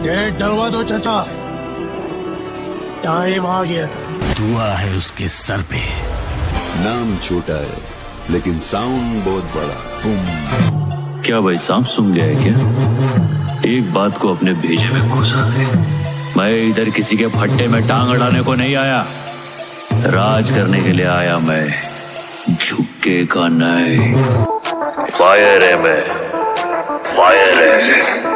Gate डलवा दो चाचा, टाइम आ गया। दुआ है उसके सर पे। नाम छोटा है लेकिन साउंड बहुत बड़ा। बूम। क्या भाई सांप सुन गया है क्या? एक बात को अपने भेजे में घुसा है। मैं इधर किसी के फट्टे में टांग अड़ाने को नहीं आया, राज करने के लिए आया मैं, झुके का नहीं। फायर है मैं, फायर है।